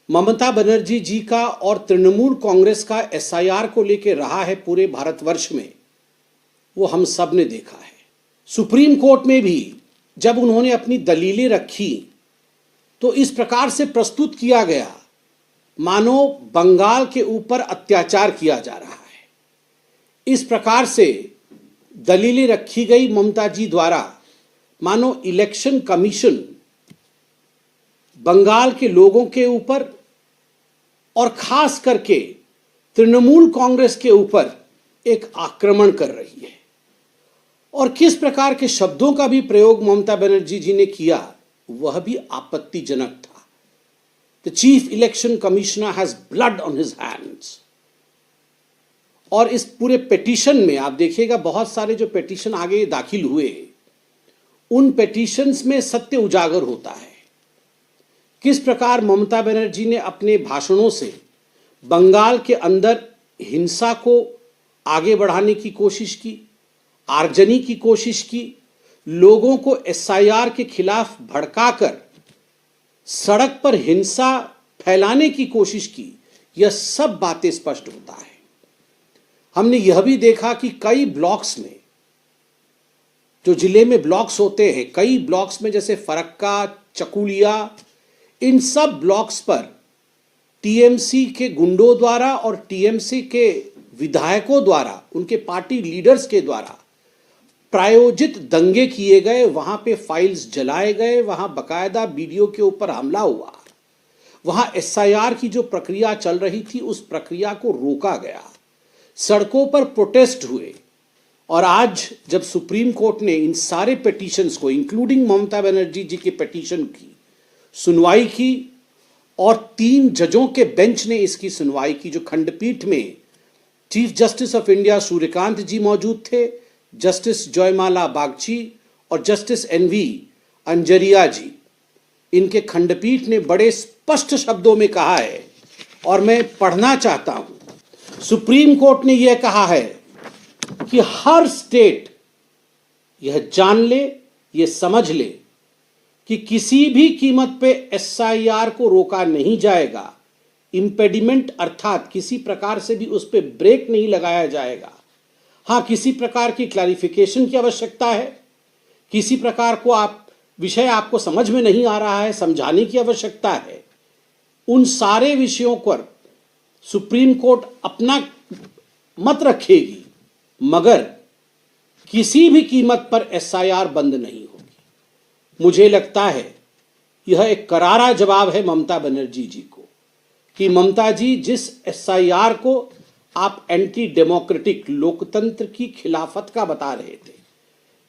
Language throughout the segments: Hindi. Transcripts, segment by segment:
ममता बनर्जी जी का और तृणमूल कांग्रेस का एसआईआर को लेकर रहा है पूरे भारतवर्ष में, वो हम सब ने देखा है। सुप्रीम कोर्ट में भी जब उन्होंने अपनी दलीलें रखी तो इस प्रकार से प्रस्तुत किया गया मानो बंगाल के ऊपर अत्याचार किया जा रहा है। इस प्रकार से दलीलें रखी गई ममता जी द्वारा मानो इलेक्शन कमीशन बंगाल के लोगों के ऊपर और खास करके तृणमूल कांग्रेस के ऊपर एक आक्रमण कर रही है। और किस प्रकार के शब्दों का भी प्रयोग ममता बनर्जी जी ने किया वह भी आपत्तिजनक था। The chief election commissioner has blood on his hands. और इस पूरे पिटीशन में आप देखिएगा बहुत सारे जो पिटीशन आगे दाखिल हुए उन पिटीशंस में सत्य उजागर होता है। किस प्रकार ममता बनर्जी ने अपने भाषणों से बंगाल के अंदर हिंसा को आगे बढ़ाने की कोशिश की, आगजनी की कोशिश की, लोगों को एसआईआर के खिलाफ भड़काकर सड़क पर हिंसा फैलाने की कोशिश की। यह सब बातें स्पष्ट होता है। हमने यह भी देखा कि कई ब्लॉक्स में, जो जिले में ब्लॉक्स होते हैं, कई ब्लॉक्स में जैसे फरक्का, चकुलिया, इन सब ब्लॉक्स पर टीएमसी के गुंडों द्वारा और टीएमसी के विधायकों द्वारा, उनके पार्टी लीडर्स के द्वारा प्रायोजित दंगे किए गए। वहां पे फाइल्स जलाए गए, वहां बकायदा वीडियो के ऊपर हमला हुआ, वहां एसआईआर की जो प्रक्रिया चल रही थी उस प्रक्रिया को रोका गया, सड़कों पर प्रोटेस्ट हुए। और आज जब सुप्रीम कोर्ट ने इन सारे पिटीशंस को इंक्लूडिंग ममता बनर्जी जी के पिटीशन की सुनवाई की और 3 जजों के बेंच ने इसकी सुनवाई की, जो खंडपीठ में chief justice of India Surya Kant ji मौजूद थे, जस्टिस जयमाला बागची और जस्टिस एनवी अंजरिया जी। इनके खंडपीठ ने बड़े स्पष्ट शब्दों में कहा है और मैं पढ़ना चाहता हूं। सुप्रीम कोर्ट ने यह कहा है कि हर स्टेट यह जान ले, यह समझ ले कि किसी भी कीमत पे एसआईआर को रोका नहीं जाएगा। इंपेडिमेंट अर्थात किसी प्रकार से भी उस पर ब्रेक नहीं लगाया जाएगा। हाँ, किसी प्रकार की क्लैरिफिकेशन की आवश्यकता है, किसी प्रकार को विषय आपको समझ में नहीं आ रहा है, समझाने की आवश्यकता है। उन सारे विषयों पर सुप्रीम कोर्ट अपना मत रखेगी, मगर किसी भी कीमत पर एसआईआर बंद नहीं होगी। मुझे लगता है यह एक करारा जवाब है ममता बनर्जी जी को कि ममता जी, जिस एसआईआर को आप एंटी डेमोक्रेटिक, लोकतंत्र की खिलाफत का बता रहे थे,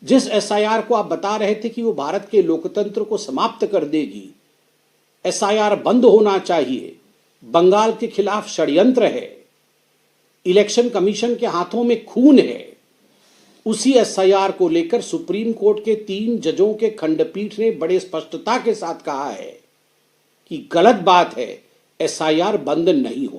जिस एसआईआर को आप बता रहे थे कि वो भारत के लोकतंत्र को समाप्त कर देगी, एसआईआर बंद होना चाहिए, बंगाल के खिलाफ षड्यंत्र है, इलेक्शन कमीशन के हाथों में खून है, उसी एसआईआर को लेकर सुप्रीम कोर्ट के 3 जजों के खंडपीठ ने बड़े स्पष्टता के साथ कहा है कि गलत बात है, एसआईआर बंद नहीं हो